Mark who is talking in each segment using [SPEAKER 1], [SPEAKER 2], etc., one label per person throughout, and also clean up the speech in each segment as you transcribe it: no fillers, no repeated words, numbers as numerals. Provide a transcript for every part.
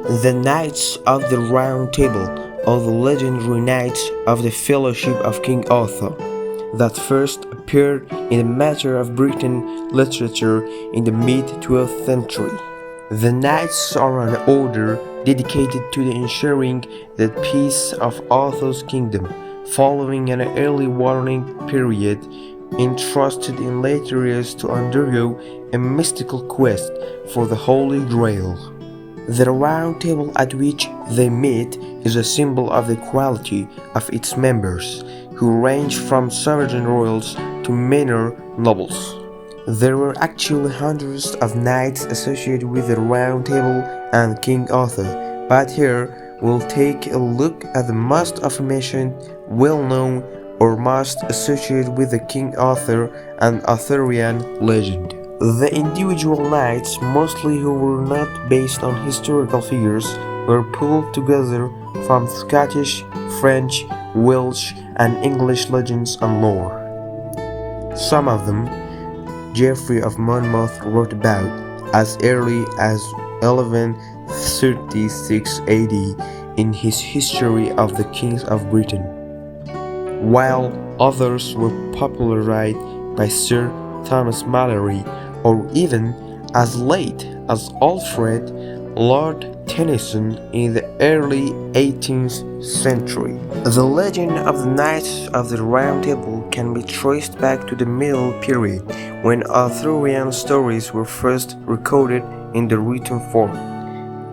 [SPEAKER 1] The Knights of the Round Table, or the legendary Knights of the Fellowship of King Arthur, that first appeared in the matter of Britain literature in the mid-12th century. The Knights are an order dedicated to the ensuring the peace of Arthur's kingdom, following an early warring period, entrusted in later years to undergo a mystical quest for the Holy Grail. The round table at which they meet is a symbol of the equality of its members, who range from sovereign royals to minor nobles. There were actually hundreds of knights associated with the Round Table and King Arthur, but here we'll take a look at the most aforementioned, well-known, or most associated with the King Arthur and Arthurian legend. The individual knights, mostly who were not based on historical figures, were pulled together from Scottish, French, Welsh, and English legends and lore. Some of them Geoffrey of Monmouth wrote about as early as 1136 AD in his History of the Kings of Britain, while others were popularized by Sir Thomas Malory, or even as late as Alfred Lord Tennyson in the early 18th century. The legend of the Knights of the Round Table can be traced back to the Middle Period, when Arthurian stories were first recorded in the written form.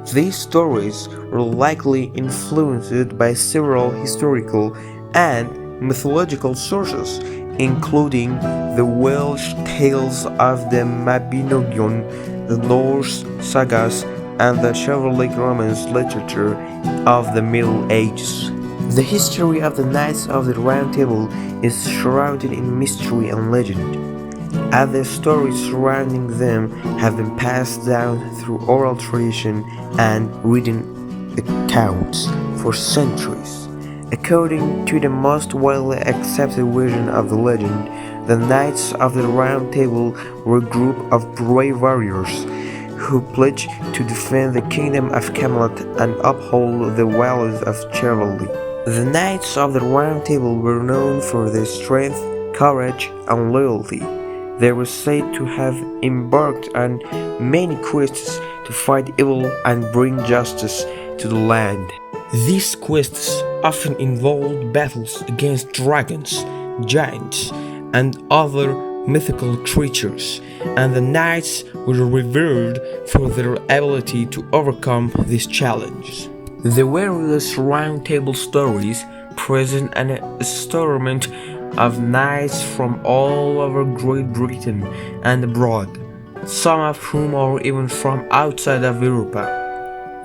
[SPEAKER 1] These stories were likely influenced by several historical and mythological sources, including the Welsh tales of the Mabinogion, the Norse sagas, and the chivalric Romance literature of the Middle Ages. The history of the Knights of the Round Table is shrouded in mystery and legend, as the stories surrounding them have been passed down through oral tradition and written accounts for centuries. According to the most widely accepted version of the legend, the Knights of the Round Table were a group of brave warriors who pledged to defend the kingdom of Camelot and uphold the values of chivalry. The Knights of the Round Table were known for their strength, courage, and loyalty. They were said to have embarked on many quests to fight evil and bring justice to the land. These quests often involved battles against dragons, giants, and other mythical creatures, and the knights were revered for their ability to overcome these challenges. The various Round Table stories present an assortment of knights from all over Great Britain and abroad, some of whom are even from outside of Europe.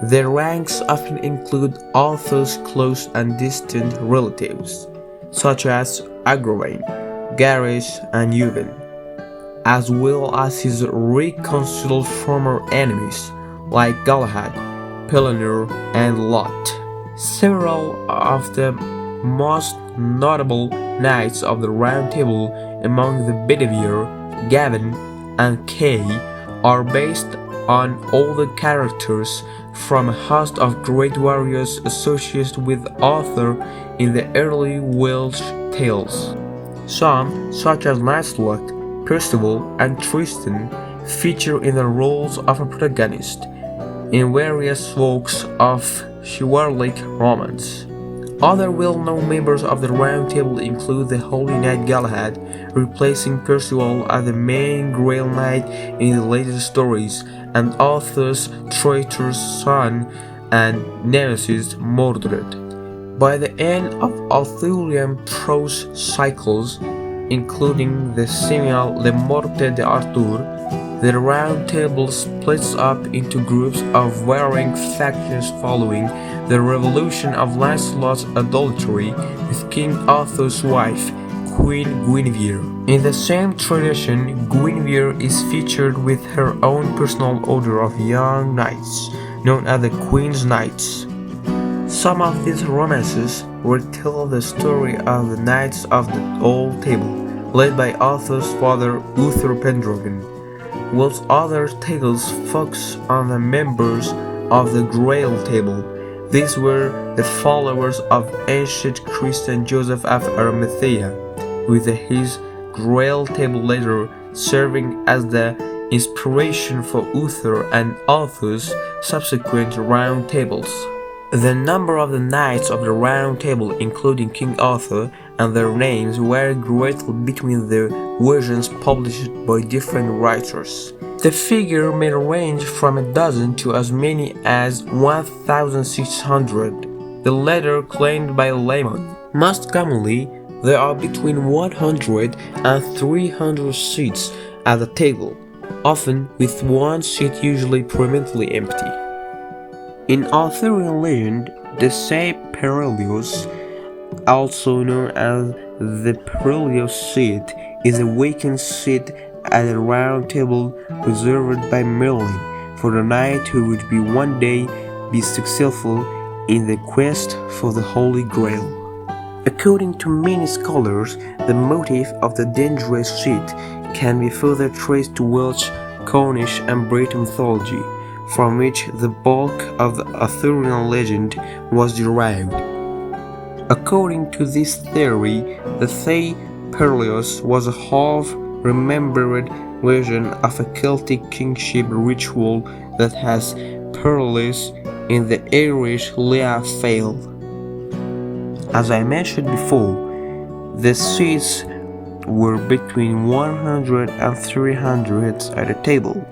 [SPEAKER 1] Their ranks often include Arthur's close and distant relatives, such as Agravain, Gareth, and Ewan, as well as his reconciled former enemies like Galahad, Pellinor, and Lot. Several of the most notable Knights of the Round Table among the Bedivere, Gavin, and Kay are based on older characters from a host of great warriors associated with Arthur in the early Welsh tales. Some, such as Lancelot, Percival, and Tristan, feature in the roles of a protagonist in various works of chivalric romance. Other well-known members of the Round Table include the Holy Knight Galahad, replacing Percival as the main Grail Knight in the later stories, and Arthur's traitorous son and nemesis Mordred. By the end of Arthurian prose cycles, including the seminal Le Morte d'Arthur, the Round Table splits up into groups of varying factions following the revelation of Lancelot's adultery with King Arthur's wife, Queen Guinevere. In the same tradition, Guinevere is featured with her own personal order of young knights, known as the Queen's Knights. Some of these romances will tell the story of the Knights of the Old Table, led by Arthur's father Uther Pendragon, whilst other tales focus on the members of the Grail table. These were the followers of ancient Christian Joseph of Arimathea, with his Grail table later serving as the inspiration for Uther and Arthur's subsequent round tables. The number of the knights of the Round Table, including King Arthur, and their names vary greatly between the versions published by different writers. The figure may range from a dozen to as many as 1,600, the latter claimed by laymen. Most commonly, there are between 100 and 300 seats at the table, often with one seat usually permanently empty. In Arthurian legend, the said Perillus, also known as the perilous seat, is a vacant seat at a round table reserved by Merlin for the knight who would one day be successful in the quest for the Holy Grail. According to many scholars, the motive of the dangerous seat can be further traced to Welsh, Cornish, and Breton mythology, from which the bulk of the Arthurian legend was derived. According to this theory, the said Perillus was a half-remembered version of a Celtic kingship ritual that has parallels in the Irish Lea Fale. As I mentioned before, the seats were between 100 and 300 at a table.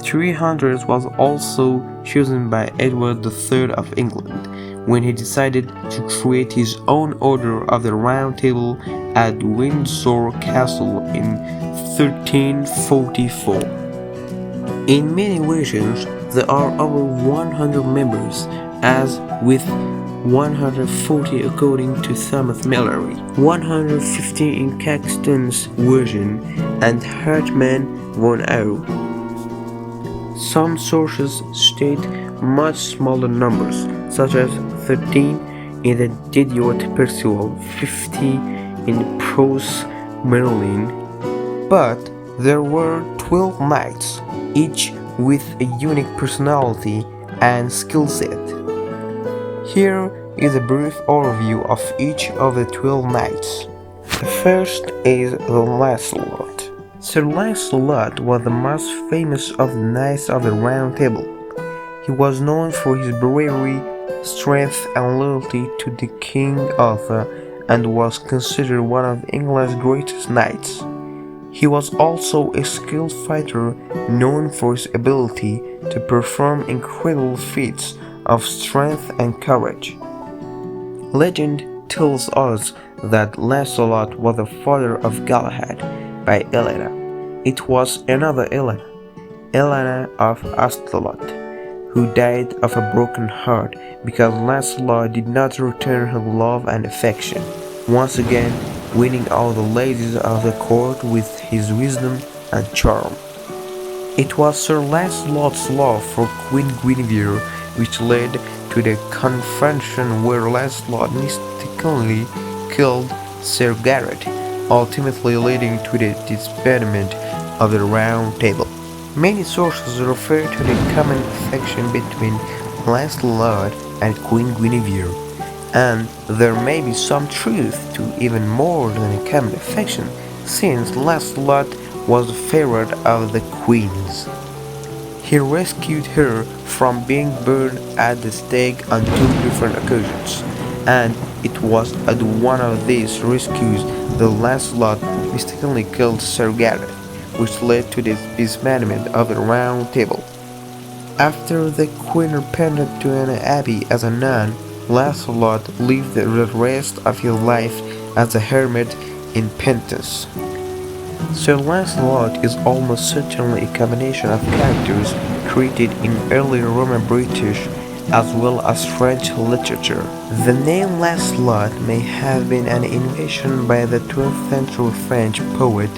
[SPEAKER 1] 300 was also chosen by Edward III of England when he decided to create his own Order of the Round Table at Windsor Castle in 1344. In many versions, there are over 100 members, as with 140 according to Thomas Mallory, 150 in Caxton's version, and Hartman von Au. Some sources state much smaller numbers, such as 13 in the Didiot Percival, 50 in the Prose Merlin, but there were 12 knights, each with a unique personality and skill set. Here is a brief overview of each of the 12 knights. The first is Lancelot. Sir Lancelot was the most famous of the Knights of the Round Table. He was known for his bravery, strength, and loyalty to the King Arthur, and was considered one of England's greatest knights. He was also a skilled fighter known for his ability to perform incredible feats of strength and courage. Legend tells us that Lancelot was the father of Galahad by Helena. It was another Helena, Helena of Astolat, who died of a broken heart because Lancelot did not return her love and affection, once again winning all the ladies of the court with his wisdom and charm. It was Sir Lancelot's love for Queen Guinevere which led to the confrontation where Lancelot mystically killed Sir Gareth, ultimately leading to the disbandment of the Round Table. Many sources refer to the common affection between Lancelot and Queen Guinevere, and there may be some truth to even more than a common affection, since Lancelot was the favorite of the queens. He rescued her from being burned at the stake on 2 different occasions, and it was at one of these rescues that Lancelot mistakenly killed Sir Gareth, which led to the disbandment of the Round Table. After the queen repented to an abbey as a nun, Lancelot lived the rest of his life as a hermit in penance. Sir Lancelot is almost certainly a combination of characters created in early Roman British as well as French literature. The name Lancelot may have been an invention by the 12th century French poet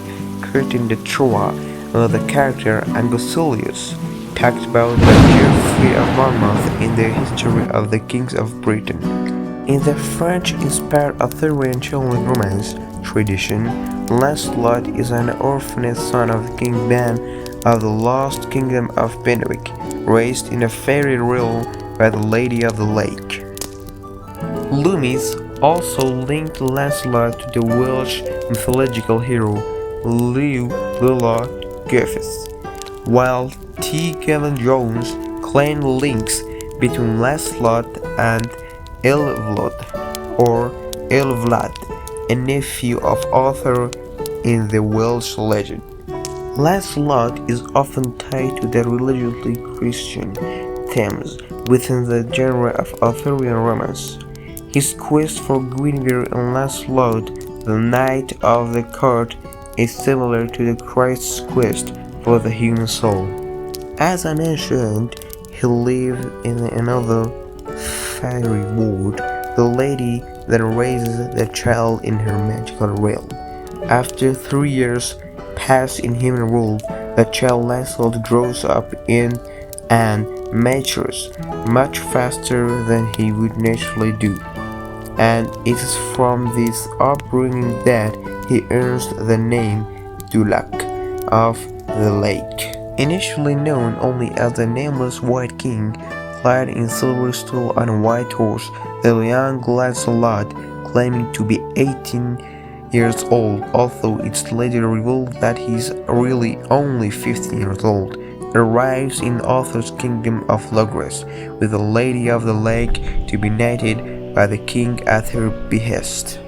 [SPEAKER 1] Quentin de Troyes, the character Angosilius, talked about by Geoffrey of Monmouth in the History of the Kings of Britain. In the French-inspired Arthurian children's romance tradition, Lancelot is an orphaned son of King Ben of the lost kingdom of Benwick, raised in a fairy realm by the Lady of the Lake. Loomis also linked Lancelot to the Welsh mythological hero Llew Llyw Griffiths, while T. Gavin Jones claimed links between Lancelot and Elflod, or Elflad, a nephew of Arthur in the Welsh legend. Lancelot is often tied to the religiously Christian themes within the genre of Arthurian romance. His quest for Guinevere and Lancelot, the Knight of the Court, is similar to the Christ's quest for the human soul. As an ancient, he lived in another fairy world, the lady that raises the child in her magical realm. After 3 years passed in human world, the child Lancelot grows up in and matures much faster than he would naturally do. And it is from this upbringing that he earns the name Dulac of the Lake. Initially known only as the nameless White King, clad in silver steel on a white horse, the young Lancelot, claiming to be 18 years old, although it's later revealed that he's really only 15 years old, arrives in Arthur's kingdom of Logres with the Lady of the Lake to be knighted by the king at her behest.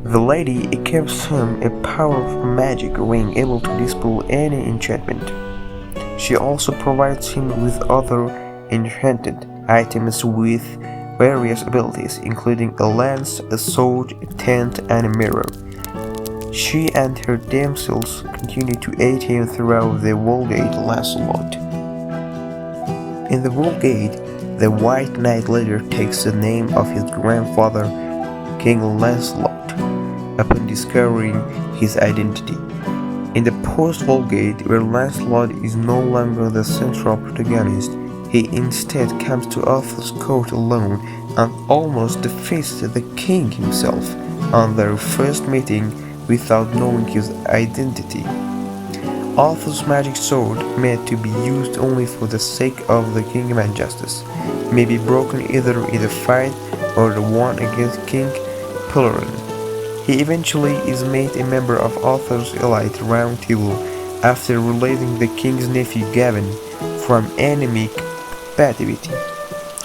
[SPEAKER 1] The lady equips him a powerful magic ring able to dispel any enchantment. She also provides him with other enchanted items with various abilities, including a lance, a sword, a tent, and a mirror. She and her damsels continue to aid him throughout the Vulgate Lancelot. In the Vulgate, the White Knight later takes the name of his grandfather, King Lancelot, upon discovering his identity. In the post-Vulgate, where Lancelot is no longer the central protagonist, he instead comes to Arthur's court alone and almost defeats the king himself on their first meeting without knowing his identity. Arthur's magic sword, meant to be used only for the sake of the kingdom and justice, may be broken either in the fight or the one against King Pelerin. He eventually is made a member of Arthur's elite round table after releasing the king's nephew Gavin from enemy captivity.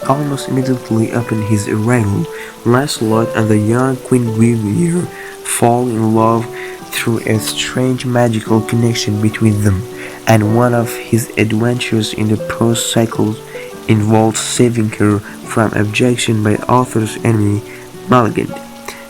[SPEAKER 1] Almost immediately upon his arrival, Lancelot and the young Queen Guinevere fall in love through a strange magical connection between them, and one of his adventures in the prose cycle involves saving her from abjection by Arthur's enemy, Maleagant.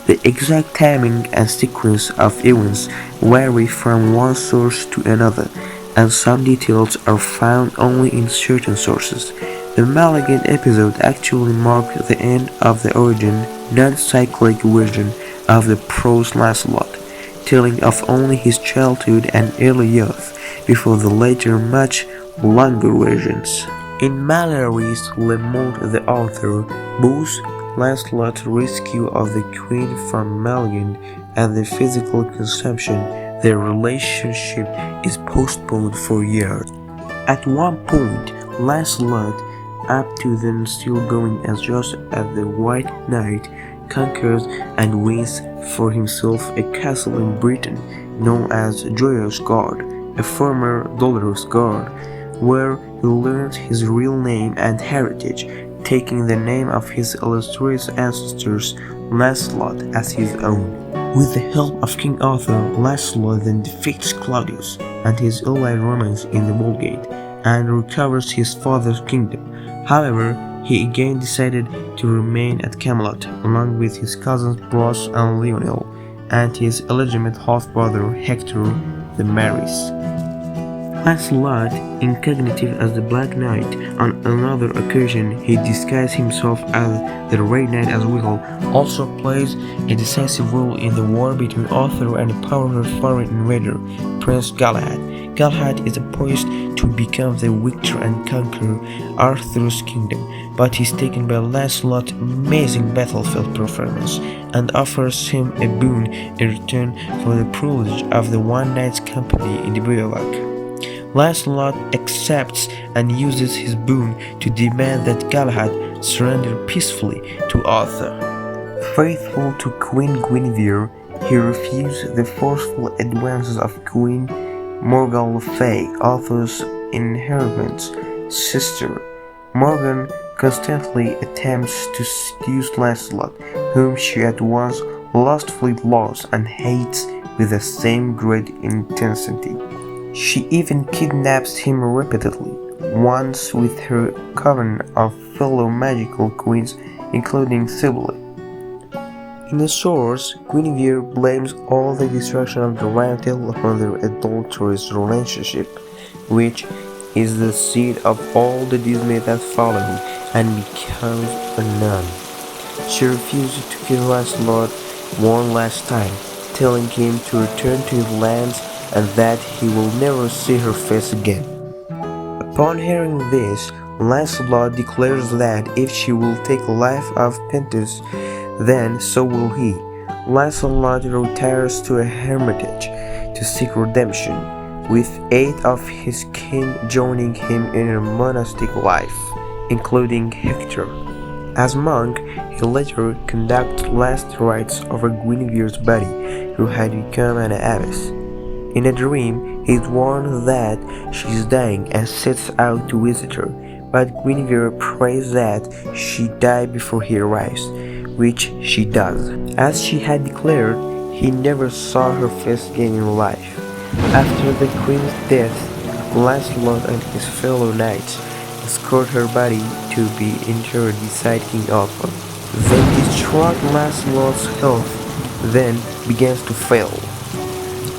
[SPEAKER 1] The exact timing and sequence of events vary from one source to another, and some details are found only in certain sources. The Maleagant episode actually marked the end of the origin, non-cyclic version of the prose Lancelot, telling of only his childhood and early youth, before the later, much longer versions. In Malory's Le Morte d'Arthur, both Lancelot's rescue of the queen from Maleagant and the physical consumption, their relationship is postponed for years. At one point, Lancelot, up to then still going as just as the White Knight, conquers and wins for himself a castle in Britain known as Joyous Gard, a former Dolorous Gard, where he learns his real name and heritage, taking the name of his illustrious ancestors Lancelot as his own. With the help of King Arthur, Lancelot then defeats Claudius and his allied Romans in the Vulgate and recovers his father's kingdom. However, he again decided to remain at Camelot along with his cousins Bros and Lionel and his illegitimate half-brother Hector the Maris. Lancelot, incognito as the Black Knight, on another occasion he disguised himself as the Red Knight as well, also plays a decisive role in the war between Arthur and a powerful foreign invader, Prince Galahad. Galahad is poised to become the victor and conquer Arthur's kingdom, but he's taken by Lancelot's amazing battlefield performance and offers him a boon in return for the privilege of the one night's company in the bivouac. Lancelot accepts and uses his boon to demand that Galahad surrender peacefully to Arthur. Faithful to Queen Guinevere, he refused the forceful advances of Queen Morgan le Fay, Arthur's inherent sister. Morgan constantly attempts to seduce Lancelot, whom she at once lustfully loves and hates with the same great intensity. She even kidnaps him repeatedly, once with her coven of fellow magical queens, including Sibylle. In the source, Guinevere blames all the destruction of the Round Table upon their adulterous relationship, which is the seed of all the dismay that followed, and becomes a nun. She refuses to kill Lancelot one last time, telling him to return to his lands and that he will never see her face again. Upon hearing this, Lancelot declares that if she will take the life of Pentheus, then so will he. Lancelot retires to a hermitage to seek redemption, with 8 of his kin joining him in a monastic life, including Hector. As monk, he later conducts last rites over Guinevere's body, who had become an abbess. In a dream, he is warned that she is dying and sets out to visit her, but Guinevere prays that she die before he arrives, which she does. As she had declared, he never saw her face again in life. After the queen's death, Lancelot and his fellow knights escort her body to be interred beside King Arthur. The distraught Lancelot's health then begins to fail.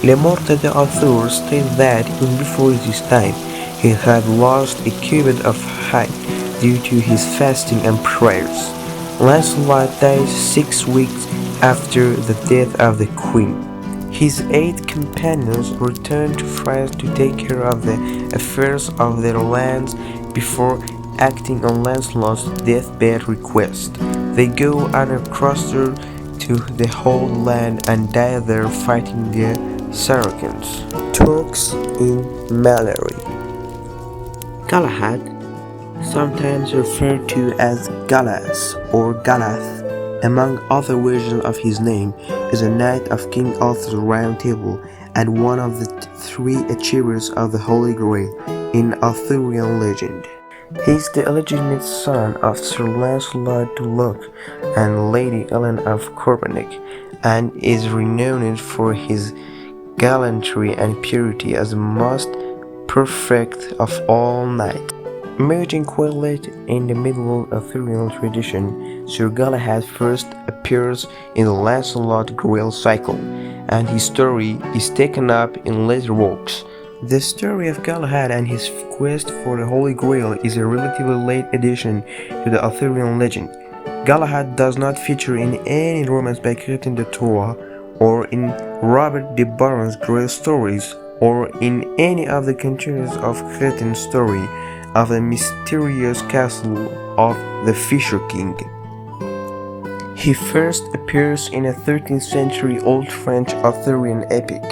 [SPEAKER 1] Le Morte d'Arthur states that even before this time, he had lost a cubit of height due to his fasting and prayers. Lancelot dies 6 weeks after the death of the queen. His 8 companions return to France to take care of the affairs of their lands before acting on Lancelot's deathbed request. They go on a crusade to the Holy Land and die there fighting the Saracens. Turks in Mallory. Galahad, sometimes referred to as Galas or Galath, among other versions of his name, is a knight of King Arthur's Round Table and one of the 3 achievers of the Holy Grail in Arthurian legend. He is the illegitimate son of Sir Lancelot du Lac and Lady Ellen of Corbenic, and is renowned for his gallantry and purity as the most perfect of all knights. Emerging quite late in the medieval Arthurian tradition, Sir Galahad first appears in the Lancelot Grail cycle, and his story is taken up in later works. The story of Galahad and his quest for the Holy Grail is a relatively late addition to the Arthurian legend. Galahad does not feature in any romance by Cretin de Troyes, or in Robert de Boron's Grail stories, or in any of the continuance of Cretin's story of the mysterious castle of the Fisher King. He first appears in a 13th century Old French Arthurian epic,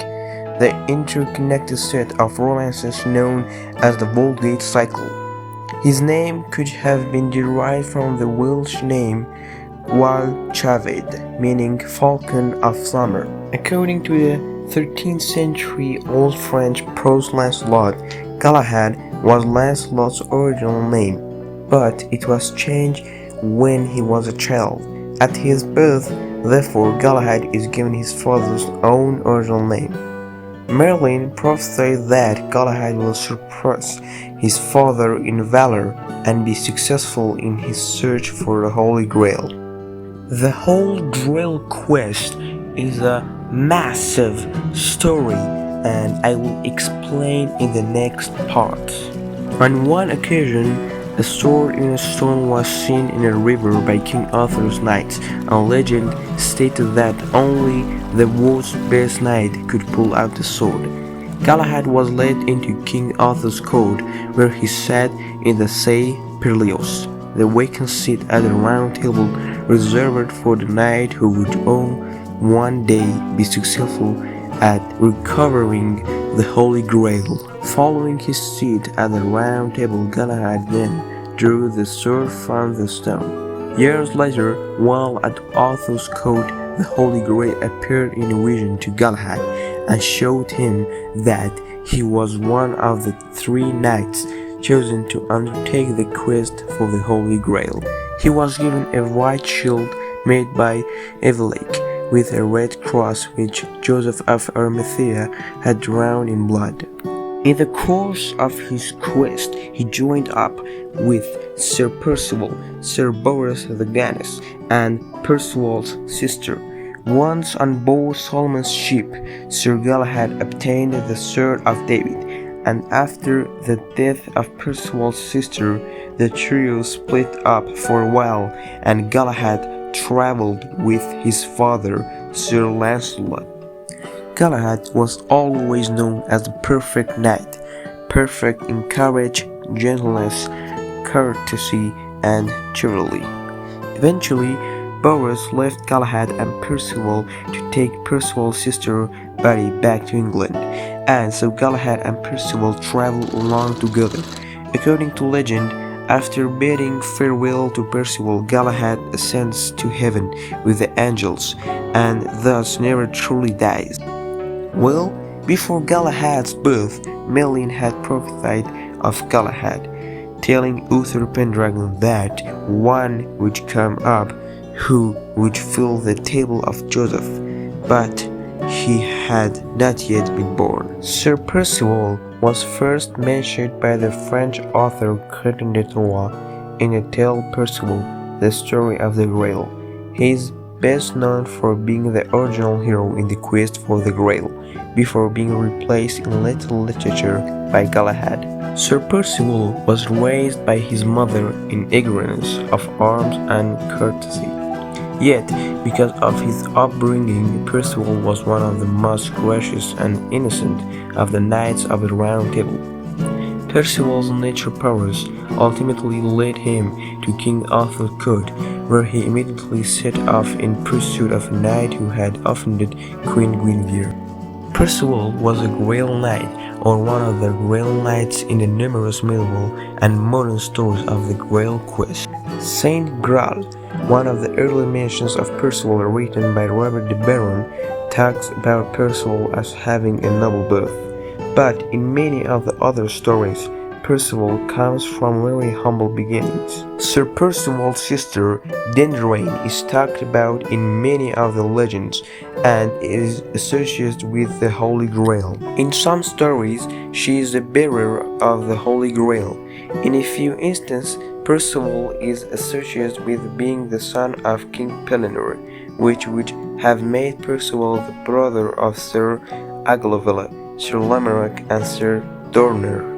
[SPEAKER 1] the interconnected set of romances known as the Vulgate cycle. His name could have been derived from the Welsh name Wal Chaved, meaning falcon of summer. According to the 13th century Old French prose Lancelot, Galahad was Lancelot's original name, but it was changed when he was a child. At his birth, therefore, Galahad is given his father's own original name. Merlin prophesied that Galahad will surpass his father in valor and be successful in his search for the Holy Grail. The Holy Grail quest is a massive story, and I will explain in the next part. On one occasion, a sword in a stone was seen in a river by King Arthur's knights, and legend stated that only the world's best knight could pull out the sword. Galahad was led into King Arthur's court, where he sat in the Say Perleus, the vacant seat at the Round Table reserved for the knight who would one day be successful at recovering the Holy Grail. Following his seat at the round table, Galahad then drew the sword from the stone. Years later, while at Arthur's court, the Holy Grail appeared in a vision to Galahad and showed him that he was one of the 3 knights chosen to undertake the quest for the Holy Grail. He was given a white shield made by Evelake, with a red cross which Joseph of Arimathea had drowned in blood. In the course of his quest, he joined up with Sir Percival, Sir Bors the Ganis, and Percival's sister. Once on board Solomon's ship, Sir Galahad obtained the Sword of David, and after the death of Percival's sister, the trio split up for a while, and Galahad traveled with his father, Sir Lancelot. Galahad was always known as the perfect knight, perfect in courage, gentleness, courtesy, and chivalry. Eventually, Bors left Galahad and Percival to take Percival's sister Betty back to England, and so Galahad and Percival traveled along together. According to legend, after bidding farewell to Percival, Galahad ascends to heaven with the angels, and thus never truly dies. Well, before Galahad's birth, Merlin had prophesied of Galahad, telling Uther Pendragon that one would come up who would fill the table of Joseph, but he had not yet been born. Sir Percival was first mentioned by the French author Quentin de Troyes in the tale Percival, the Story of the Grail. He is best known for being the original hero in the quest for the Grail, before being replaced in later literature by Galahad. Sir Percival was raised by his mother in ignorance of arms and courtesy. Yet, because of his upbringing, Percival was one of the most gracious and innocent of the knights of the Round Table. Percival's natural powers ultimately led him to King Arthur's court, where he immediately set off in pursuit of a knight who had offended Queen Guinevere. Percival was a Grail Knight, or one of the Grail Knights in the numerous medieval and modern stories of the Grail quest. Saint Graal, one of the early mentions of Percival written by Robert de Baron, talks about Percival as having a noble birth. But in many of the other stories, Percival comes from very humble beginnings. Sir Percival's sister, Dendraine, is talked about in many of the legends and is associated with the Holy Grail. In some stories, she is the bearer of the Holy Grail. In a few instances, Percival is associated with being the son of King Pellinore, which would have made Percival the brother of Sir Aglovale, Sir Lamorak, and Sir Dorner.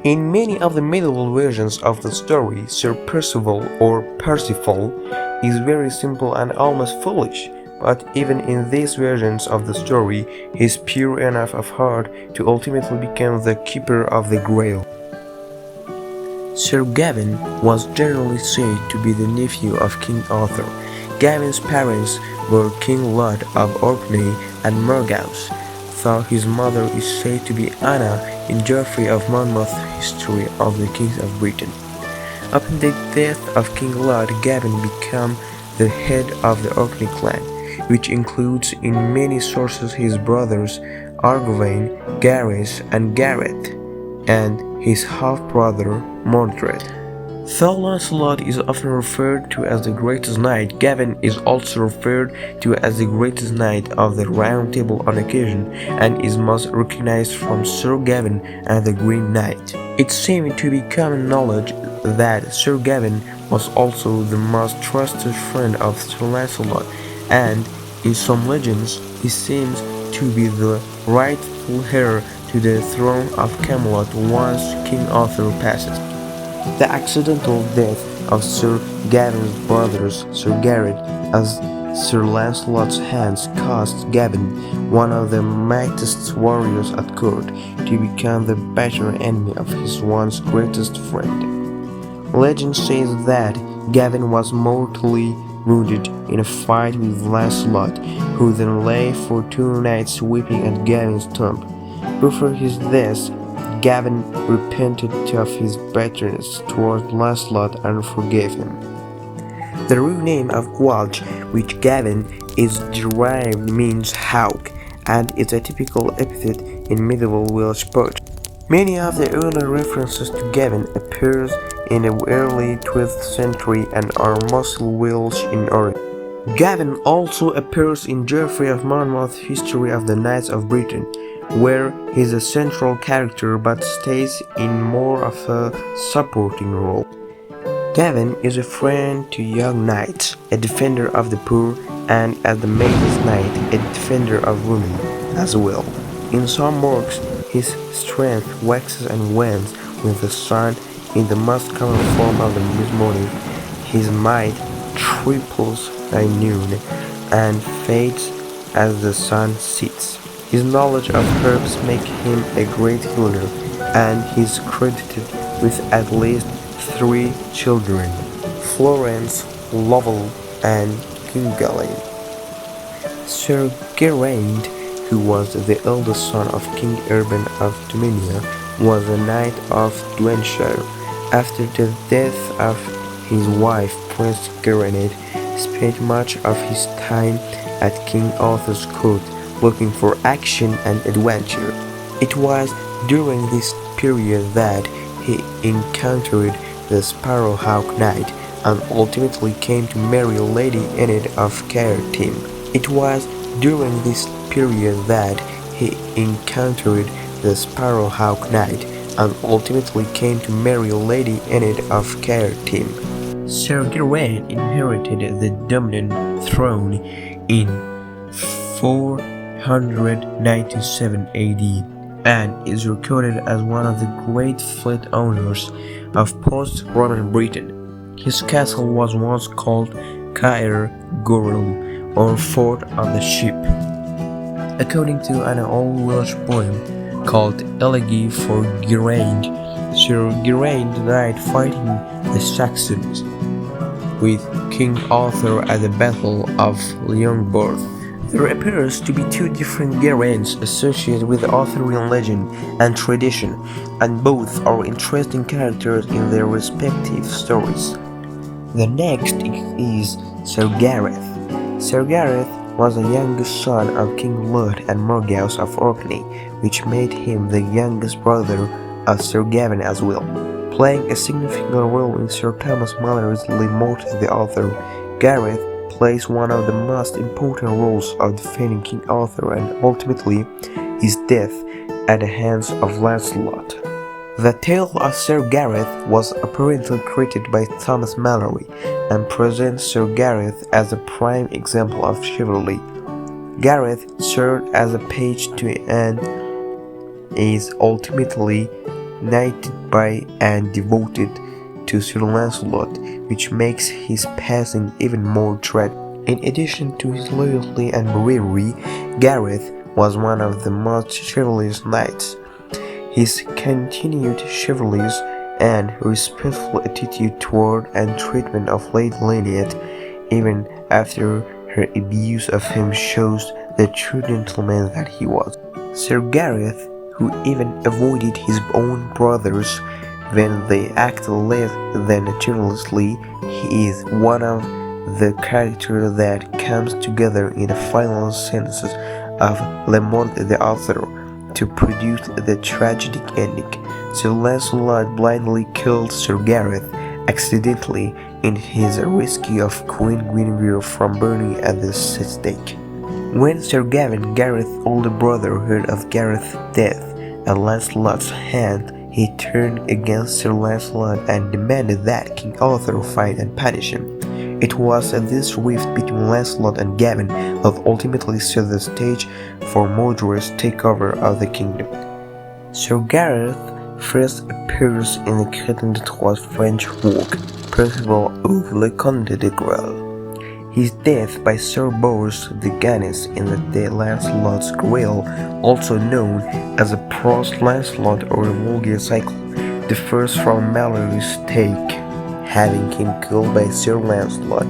[SPEAKER 1] In many of the medieval versions of the story, Sir Percival or Parsifal is very simple and almost foolish, but even in these versions of the story, he is pure enough of heart to ultimately become the keeper of the Grail. Sir Gawain was generally said to be the nephew of King Arthur. Gawain's parents were King Lot of Orkney and Morgause, though his mother is said to be Anna in Geoffrey of Monmouth's History of the Kings of Britain. Upon the death of King Lot, Gawain became the head of the Orkney clan, which includes in many sources his brothers Argovain, Gareth, and Gareth, and his half-brother Mordred. Though Lancelot is often referred to as the greatest knight, Gawain is also referred to as the greatest knight of the Round Table on occasion, and is most recognized from Sir Gawain and the Green Knight. It seemed to be common knowledge that Sir Gawain was also the most trusted friend of Sir Lancelot, and in some legends he seems to be the rightful heir to the throne of Camelot once King Arthur passes. The accidental death of Sir Gawain's brothers, Sir Gareth, as Sir Lancelot's hands caused Gawain, one of the mightiest warriors at court, to become the bitter enemy of his once greatest friend. Legend says that Gawain was mortally wounded in a fight with Lancelot, who then lay for 2 nights weeping at Gawain's tomb. Before his death, Gavin repented of his bitterness towards Lancelot and forgave him. The real name of Gwalch, which Gavin is derived, means hawk, and is a typical epithet in medieval Welsh poetry. Many of the early references to Gavin appears in the early 12th century and are mostly Welsh in origin. Gavin also appears in Geoffrey of Monmouth's History of the Knights of Britain, where he is a central character but stays in more of a supporting role. Gavin is a friend to young knights, a defender of the poor, and as the Maiden's Knight, a defender of women as well. In some works, his strength waxes and wanes with the sun. In the most common form of the morning, his might triples by noon and fades as the sun sets. His knowledge of herbs makes him a great healer, and he is credited with at least 3 children: Florence, Lovell, and Gungaline. Sir Geraint, who was the eldest son of King Urban of Dominion, was a knight of Devonshire. After the death of his wife, Prince Geraint spent much of his time at King Arthur's court looking for action and adventure. It was during this period that he encountered the Sparrowhawk Knight and ultimately came to marry Lady Enid of Caerleon. It was during this period that he encountered the Sparrowhawk Knight and ultimately came to marry Lady Enid of Caerleon. Sir Geraint inherited the Dominion throne in 497 AD and is recorded as one of the great fleet owners of post-Roman Britain. His castle was once called Caer Gurul, or Fort of the Ship, according to an old Welsh poem called Elegy for Geraint. Sir Geraint died fighting the Saxons with King Arthur at the Battle of Longbourn. There appears to be 2 different Geraints associated with the Arthurian legend and tradition, and both are interesting characters in their respective stories. The next is Sir Gareth. Sir Gareth was the youngest son of King Lot and Morgause of Orkney, which made him the youngest brother of Sir Gavin as well. Playing a significant role in Sir Thomas Malory's Le Morte the Author, Gareth plays one of the most important roles of defending King Arthur and ultimately his death at the hands of Lancelot. The tale of Sir Gareth was apparently created by Thomas Malory and presents Sir Gareth as a prime example of chivalry. Gareth served as a page to and is ultimately knighted by and devoted to Sir Lancelot, which makes his passing even more tragic. In addition to his loyalty and bravery, Gareth was one of the most chivalrous knights. His continued chivalrous and respectful attitude toward and treatment of Lady Lynette, even after her abuse of him, shows the true gentleman that he was. Sir Gareth, who even avoided his own brothers when they acted less than chivalrously, he is one of the characters that comes together in the final sentences of Le Morte the Author to produce the tragic ending. Sir Lancelot blindly killed Sir Gareth accidentally in his rescue of Queen Guinevere from burning at the stake. When Sir Gavin, Gareth's older brother, heard of Gareth's death at Lancelot's hand, he turned against Sir Lancelot and demanded that King Arthur find and punish him. It was this rift between Lancelot and Gavin that ultimately set the stage for Mordred's takeover of the kingdom. Sir Gareth first appears in the Cretin de Troyes French work, Percival of Le Conte de Grail. His death by Sir Bors de Ganis in the De Lancelot's Grail, also known as a Prose Lancelot or a Vulgar Cycle, differs from Malory's take, having him killed by Sir Lancelot.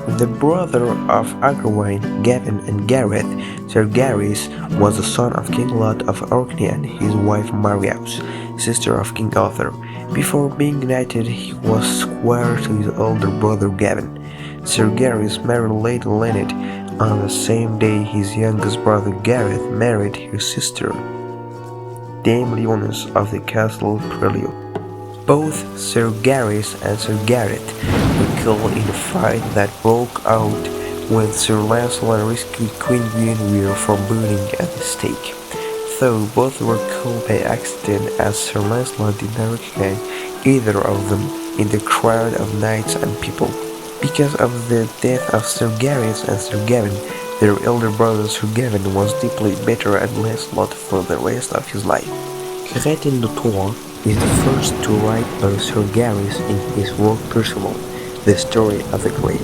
[SPEAKER 1] The brother of Arthurian, Gavin and Gareth, Sir Gareth was the son of King Lot of Orkney and his wife Marius, sister of King Arthur. Before being knighted, he was squire to his older brother Gavin. Sir Gareth married Lady Lennet. On the same day, his youngest brother Gareth married his sister, Dame Leoness of the castle Prelio. Both Sir Gareth and Sir Gareth were killed in a fight that broke out when Sir Lancelot rescued Queen Guinevere from burning at the stake. Though both were killed by accident, as Sir Lancelot did not recognize either of them in the crowd of knights and people. Because of the death of Sir Gareth and Sir Gavin, their elder brother Sir Gavin was deeply bitter at Lancelot for the rest of his life. Crétin de Troyes is the first to write about Sir Gareth in his work Percival, the story of the Grail.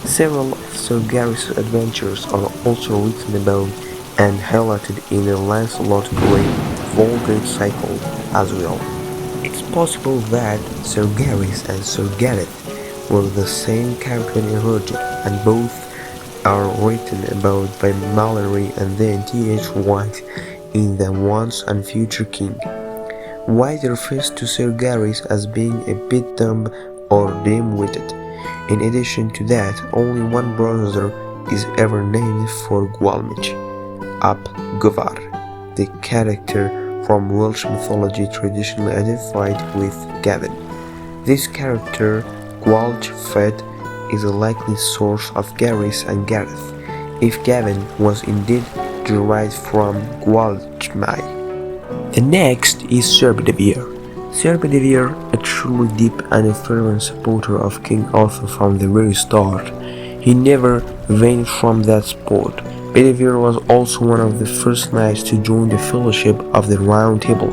[SPEAKER 1] Several of Sir Gareth's adventures are also written about and highlighted in the Lancelot Grey Vulgate cycle as well. It's possible that Sir Gareth and Sir Gareth were the same character in origin, and both are written about by Malory and then T.H. White in The Once and Future King. White refers to Sir Gareth as being a bit dumb or dim-witted. In addition to that, only one brother is ever named for Gwalmich, Ap Govar, the character from Welsh mythology traditionally identified with Gavin. This character, Gwalchfed, is a likely source of Gareth and Gareth, if Gavin was indeed derived from Gwalchmai. The next is Sir Bedivere. Sir Bedivere, a truly deep and a fervent supporter of King Arthur from the very start. He never waned from that support. Bedivere was also one of the first knights to join the Fellowship of the Round Table,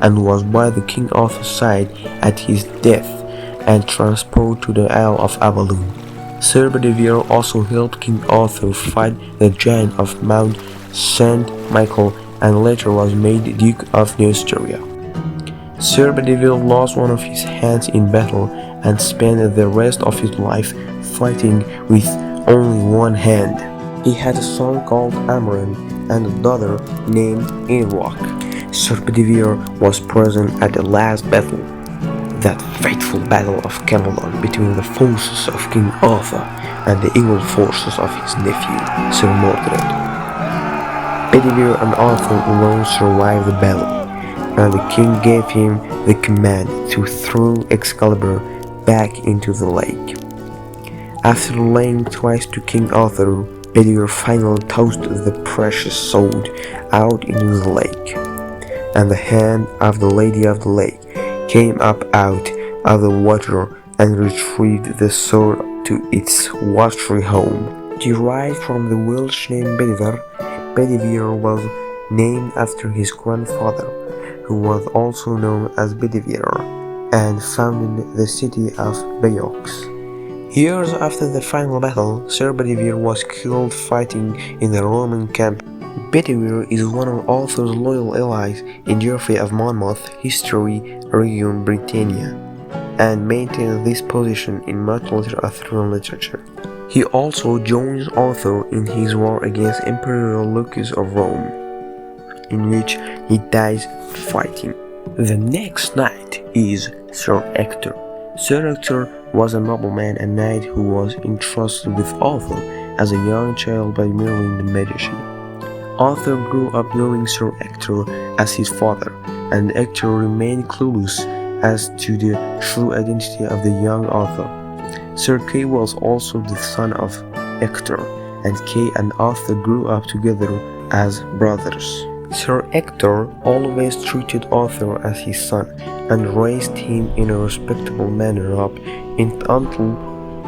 [SPEAKER 1] and was by the King Arthur's side at his death and transport to the Isle of Avallon. Sir Bedivere also helped King Arthur fight the giant of Mount St. Michael and later was made Duke of Neustria. Sir Bedivere lost one of his hands in battle and spent the rest of his life fighting with only one hand. He had a son called Amaran and a daughter named Inrock. Sir Bedivere was present at the last battle, that fateful battle of Camelot between the forces of King Arthur and the evil forces of his nephew, Sir Mordred. Bedivere and Arthur alone survived the battle, and the king gave him the command to throw Excalibur back into the lake. After laying twice to King Arthur, Bedivere finally tossed the precious sword out into the lake, and the hand of the Lady of the Lake came up out of the water and retrieved the sword to its watery home. Derived from the Welsh name Bedivere, Bedivere was named after his grandfather, who was also known as Bedivere, and founded the city of Bayeux. Years after the final battle, Sir Bedivere was killed fighting in the Roman camp. Bedivere is one of Arthur's loyal allies in Geoffrey of Monmouth History Regum Britannia, and maintains this position in much later Arthurian literature. He also joins Arthur in his war against Emperor Lucas of Rome, in which he dies fighting. The next knight is Sir Ector. Sir Ector was a nobleman and knight who was entrusted with Arthur as a young child by Merlin the magician. Arthur grew up knowing Sir Ector as his father, and Ector remained clueless as to the true identity of the young Arthur. Sir Kay was also the son of Ector, and Kay and Arthur grew up together as brothers. Sir Ector always treated Arthur as his son and raised him in a respectable manner up until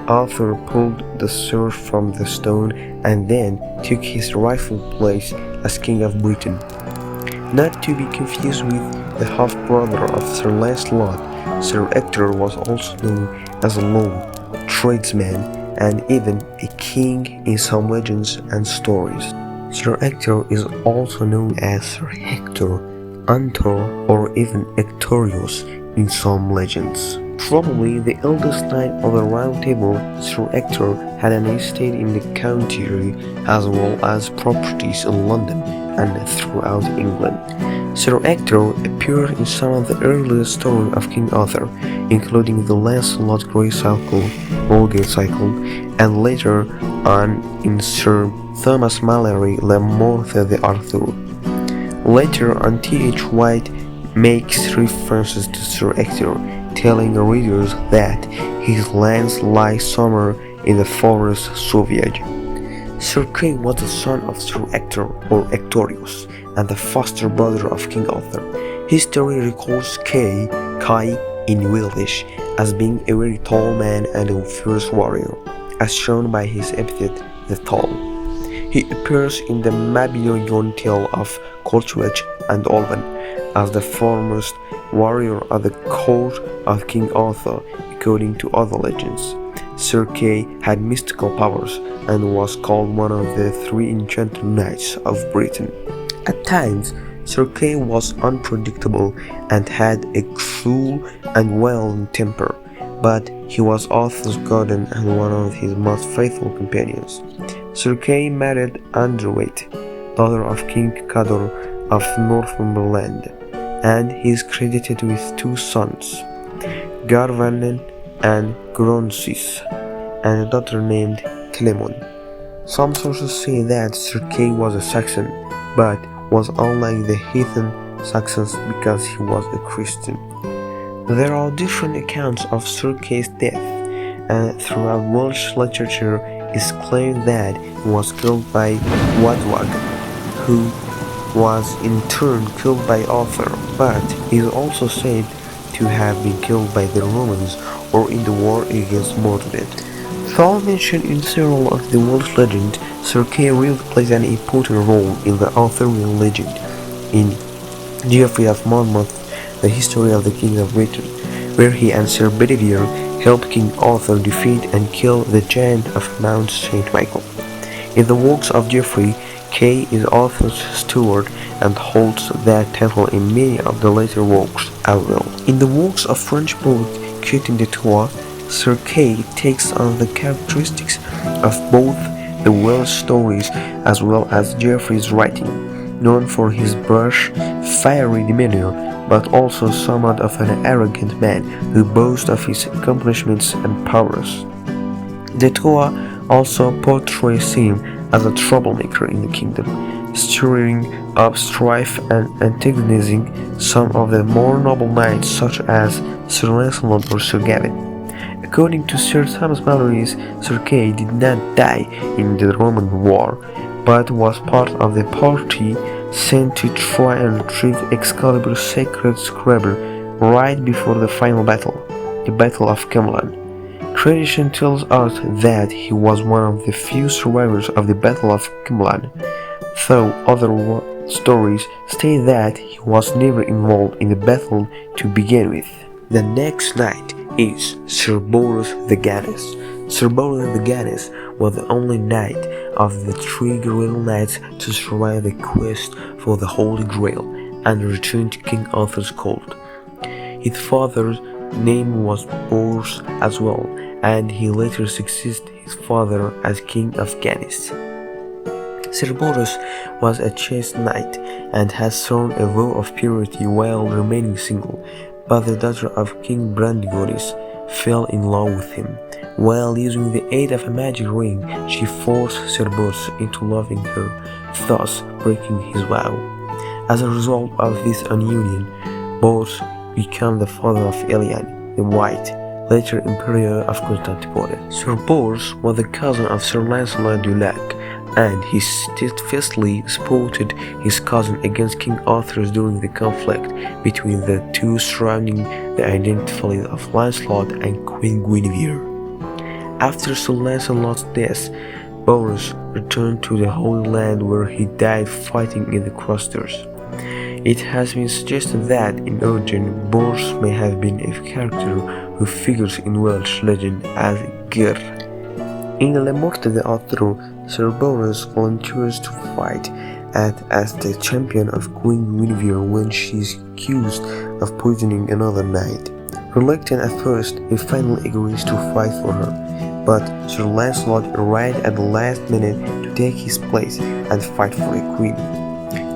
[SPEAKER 1] Arthur pulled the sword from the stone and then took his rightful place as King of Britain. Not to be confused with the half-brother of Sir Lancelot, Sir Ector was also known as a lord, tradesman, and even a king in some legends and stories. Sir Ector is also known as Sir Hector, Antor, or even Ectorius in some legends. Probably the eldest knight of the Round Table, Sir Ector, had an estate in the county as well as properties in London and throughout England. Sir Ector appeared in some of the earliest stories of King Arthur, including the Lancelot Grey Cycle, Vulgate Cycle, and later on in Sir Thomas Malory Le Morte d'Arthur. Later on, T.H. White makes references to Sir Ector, telling readers that his lands lie somewhere in the forest Sauvage. Sir Kay was the son of Sir Ector or Ectorius and the foster brother of King Arthur. History records Kai in Welsh as being a very tall man and a fierce warrior, as shown by his epithet, the Tall. He appears in the Mabinogion tale of Cortwech and Olwen as the foremost warrior at the court of King Arthur, according to other legends. Sir Kay had mystical powers and was called one of the 3 enchanted knights of Britain. At times, Sir Kay was unpredictable and had a cruel and violent temper, but he was Arthur's guardian and one of his most faithful companions. Sir Kay married Andromache, daughter of King Cador of Northumberland, and he is credited with 2 sons, Garvanen and Gronsis, and a daughter named Clemon. Some sources say that Sir Kay was a Saxon, but was unlike the heathen Saxons because he was a Christian. There are different accounts of Sir Kay's death, and throughout Welsh literature is claimed that he was killed by Wadwag, who was in turn killed by Arthur, but he is also said to have been killed by the Romans or in the war against Mordred. Though mentioned in several of the Welsh legends, Sir Kay really plays an important role in the Arthurian legend. In Geoffrey of Monmouth, The History of the King of Britain, where he and Sir Bedivere helped King Arthur defeat and kill the giant of Mount St. Michael. In the works of Geoffrey, Kay is Arthur's steward and holds that title in many of the later works as well. In the works of French poet Quentin de Toix, Sir Kay takes on the characteristics of both the Welsh stories as well as Geoffrey's writing, known for his brash, fiery demeanor, but also somewhat of an arrogant man who boasts of his accomplishments and powers. De Toix also portrays him as a troublemaker in the kingdom, stirring up strife and antagonizing some of the more noble knights such as Sir Lancelot or Sir Gawain. According to Sir Thomas Malory, Sir Kay did not die in the Roman war, but was part of the party sent to try and retrieve Excalibur's sacred scabbard right before the final battle, the Battle of Camelot. Tradition tells us that he was one of the few survivors of the Battle of Camelot, though other stories state that he was never involved in the battle to begin with. The next knight is Sir Bors the Ganis. Sir Bors the Ganis was the only knight of the 3 Grail Knights to survive the quest for the Holy Grail and return to King Arthur's court. His father's name was Bors as well, and he later succeeded his father as King of Ganis. Sir Bors was a chaste knight and had sworn a vow of purity while remaining single, but the daughter of King Brandigoris fell in love with him. While using the aid of a magic ring, she forced Sir Bors into loving her, thus breaking his vow. As a result of this union, Bors became the father of Eliane the White, later Emperor of Constantinople. Sir Bors was the cousin of Sir Lancelot du Lac, and he steadfastly supported his cousin against King Arthur during the conflict between the two surrounding the identity of Lancelot and Queen Guinevere. After Sir Lancelot's death, Bors returned to the Holy Land where he died fighting in the Crusaders. It has been suggested that, in origin, Bors may have been a character who figures in Welsh legend as Gyr. In Le Morte d'Arthur, Sir Bors volunteers to fight as the champion of Queen Guinevere when she is accused of poisoning another knight. Reluctant at first, he finally agrees to fight for her, but Sir Lancelot arrived at the last minute to take his place and fight for a queen.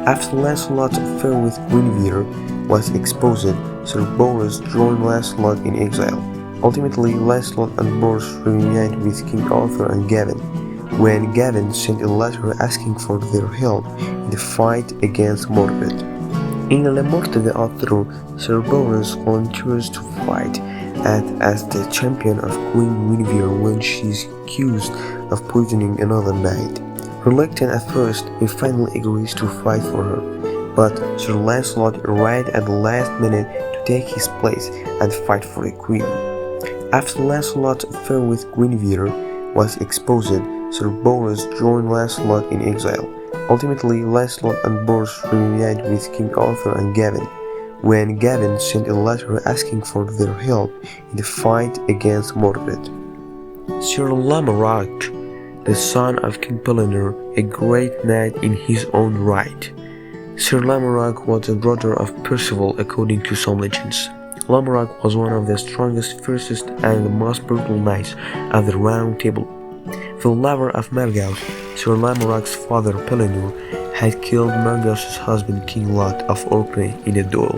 [SPEAKER 1] After Lancelot's affair with Guinevere was exposed, Sir Bors joined Lancelot in exile. Ultimately, Lancelot and Bors reunited with King Arthur and Gavin, when Gavin sent a letter asking for their help in the fight against Mordred. In La Morte d'Arthur, Sir Bors volunteers to fight as the champion of Queen Guinevere when she is accused of poisoning another knight. Reluctant at first, he finally agrees to fight for her, but Sir Lancelot arrived at the last minute to take his place and fight for a queen. After Lancelot's affair with Guinevere was exposed, Sir Bors joined Lancelot in exile. Ultimately, Lancelot and Bors reunited with King Arthur and Gavin, when Gavin sent a letter asking for their help in the fight against Mordred. Sir Lamorak, the son of King Pellinore, a great knight in his own right. Sir Lamorak was the brother of Percival according to some legends. Lamorak was one of the strongest, fiercest, and the most brutal knights at the Round Table. The lover of Margaux, Sir Lamorak's father Pellinore, had killed Margaux's husband King Lot of Orkney in a duel.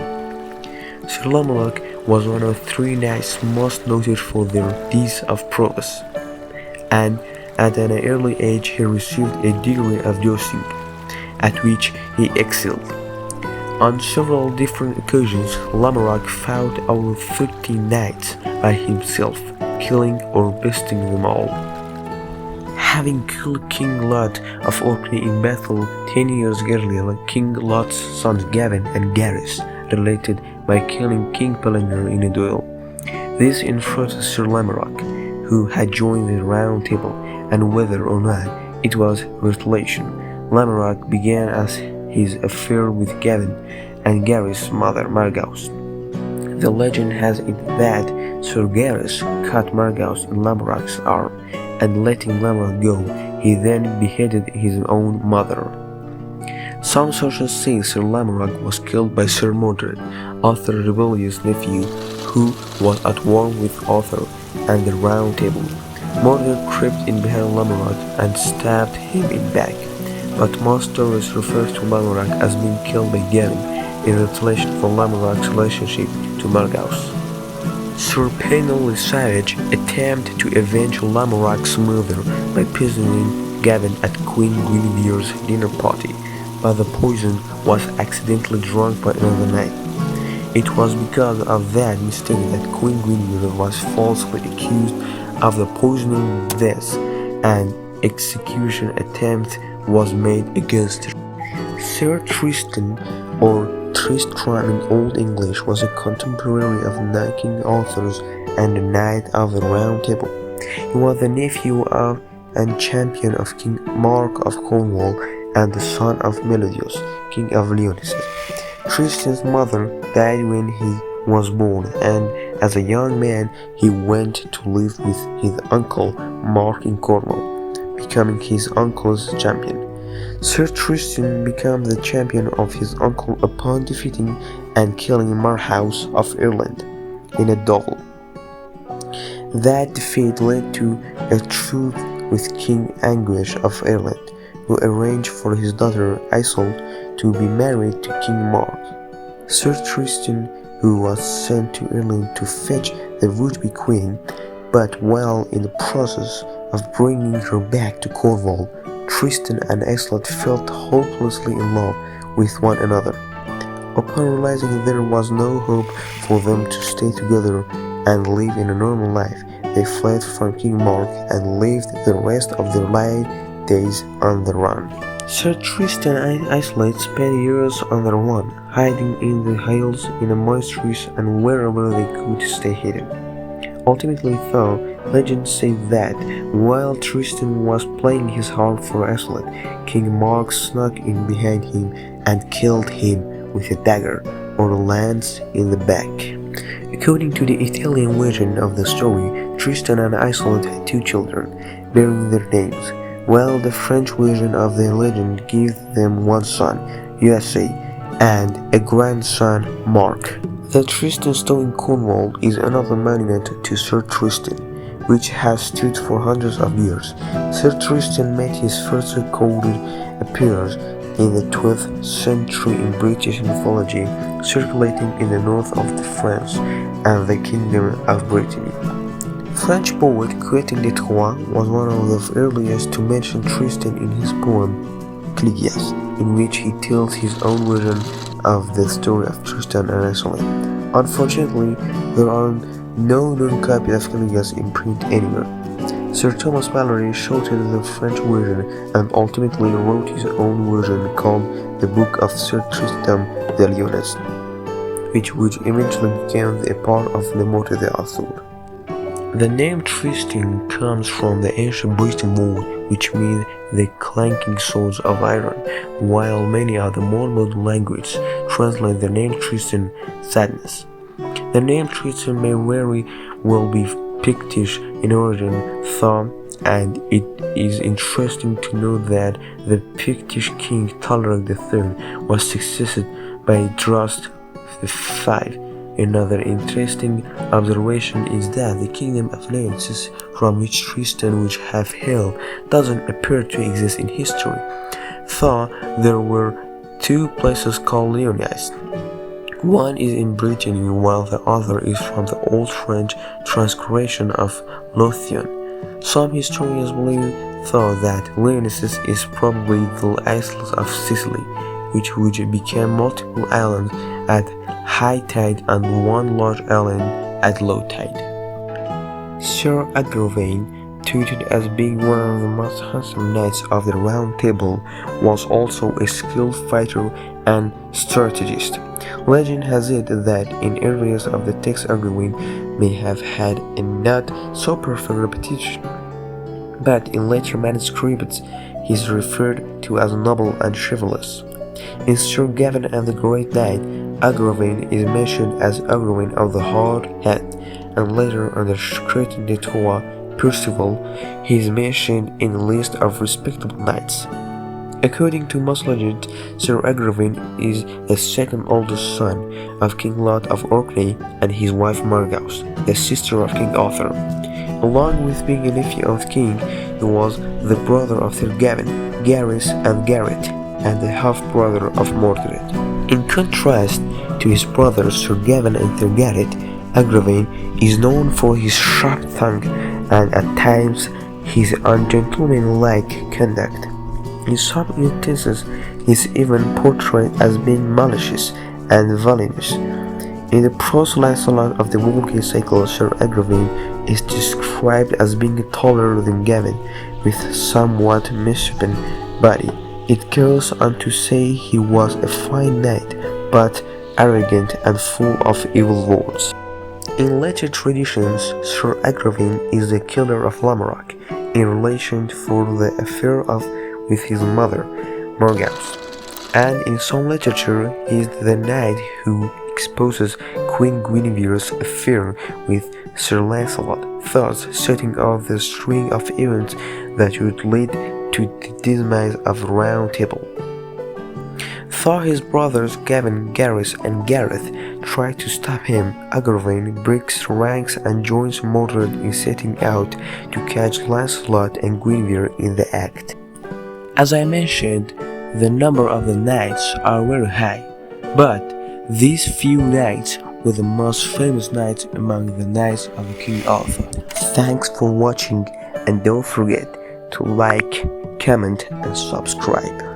[SPEAKER 1] Sir Lamorak was one of three knights most noted for their deeds of prowess, and at an early age he received a degree of jousting, at which he excelled. On several different occasions, Lamorak fought over 30 knights by himself, killing or besting them all. Having killed King Lot of Orkney in battle 10 years earlier, King Lot's sons Gavin and Gareth related by killing King Pellinore in a duel. This infuriated Sir Lamorak, who had joined the Round Table, and whether or not it was retaliation, Lamorak began as his affair with Gavin and Gareth's mother Margaux. The legend has it that Sir Gareth cut Margaux in Lamorak's arm, and letting Lamorak go, he then beheaded his own mother. Some sources say Sir Lamorak was killed by Sir Mordred, Arthur's rebellious nephew, who was at war with Arthur and the Round Table. Mordred crept in behind Lamorak and stabbed him in the back, but most stories refer to Lamorak as being killed by Gavin in retaliation for Lamorak's relationship to Margaux. Sir Penel le Savage attempted to avenge Lamorak's murder by poisoning Gavin at Queen Guinevere's dinner party, but the poison was accidentally drunk by another knight. It was because of that mistake that Queen Guinevere was falsely accused of the poisoning death, and execution attempt was made against her. Sir Tristan, or Tristram in Old English, was a contemporary of King Arthur and a knight of the Round Table. He was the nephew of and champion of King Mark of Cornwall and the son of Melodius, King of Leonis. Tristan's mother died when he was born, and as a young man he went to live with his uncle Mark in Cornwall, becoming his uncle's champion. Sir Tristan became the champion of his uncle upon defeating and killing Marhaus of Ireland in a duel. That defeat led to a truce with King Anguish of Ireland, who arranged for his daughter Isolde to be married to King Mark. Sir Tristan, who was sent to Ireland to fetch the would-be queen, but while in the process of bringing her back to Cornwall, Tristan and Isolde felt hopelessly in love with one another. Upon realizing there was no hope for them to stay together and live in a normal life, they fled from King Mark and lived the rest of their days on the run. Sir Tristan and Isolde spent years on the run, hiding in the hills, in the monasteries, and wherever they could stay hidden. Ultimately, though, legends say that while Tristan was playing his harp for Isolde, King Mark snuck in behind him and killed him with a dagger or a lance in the back. According to the Italian version of the story, Tristan and Isolde had 2 children, bearing their names, while the French version of the legend gives them 1 son, Uasse, and a grandson, Mark. The Tristan stone in Cornwall is another monument to Sir Tristan, which has stood for hundreds of years. Sir Tristan made his first recorded appearance in the 12th century in British mythology, circulating in the north of France and the Kingdom of Brittany. French poet Quentin de Troyes was one of the earliest to mention Tristan in his poem Clígias, in which he tells his own version of the story of Tristan and Isolde. Unfortunately, there are no known copies of Clígias in print anywhere. Sir Thomas Malory shortened the French version and ultimately wrote his own version called the Book of Sir Tristram de Lyonesse, which would eventually become a part of the Morte d'Arthur. The name Tristan comes from the ancient Breton word, which means the clanking swords of iron, while many other more modern languages translate the name Tristan sadness. The name Tristan may very well be Pictish in origin, though, and it is interesting to note that the Pictish king Talaric III was succeeded by Drost V. Another interesting observation is that the kingdom of Lyonesse, from which Tristan would have hailed, doesn't appear to exist in history, though there were two places called Lyonesse. One is in Brittany, while the other is from the Old French transgression of Lothian. Some historians believe, though, that Lyonesse is probably the islet of Sicily, which would become multiple islands at high tide and one large island at low tide. Sir Agravain, touted as being one of the most handsome knights of the Round Table, was also a skilled fighter and strategist. Legend has it that in areas of the text Agravain may have had a not so perfect reputation, but in later manuscripts he is referred to as noble and chivalrous. In Sir Gawain and the Great Knight, Agravain is mentioned as Agravain of the Hard Hand, and later under Quentin de Troyes Percival, he is mentioned in the list of respectable knights. According to most legends, Sir Agravain is the second oldest son of King Lot of Orkney and his wife Margaux, the sister of King Arthur. Along with being a nephew of the king, he was the brother of Sir Gawain, Gareth and Garrett, and the half-brother of Mordred. In contrast to his brothers Sir Gawain and Sir Garrett, Agravain is known for his sharp tongue and at times his ungentlemanlike conduct. In some instances, he is even portrayed as being malicious and villainous. In the prose Lancelot of the Walking Cycle, Sir Agravain is described as being taller than Gawain, with somewhat misshapen body. It goes on to say he was a fine knight, but arrogant and full of evil words. In later traditions, Sir Agravain is the killer of Lamorak, in relation for the affair with his mother, Margaux. And in some literature, he is the knight who exposes Queen Guinevere's affair with Sir Lancelot, thus setting off the string of events that would lead to the demise of the Round Table. Though his brothers Gawain, Gareth, and Gareth try to stop him, Agravain breaks ranks and joins Mordred in setting out to catch Lancelot and Guinevere in the act. As I mentioned, the number of the knights are very high, but these few knights were the most famous knights among the knights of King Arthur. Thanks for watching, and don't forget to like, comment, and subscribe.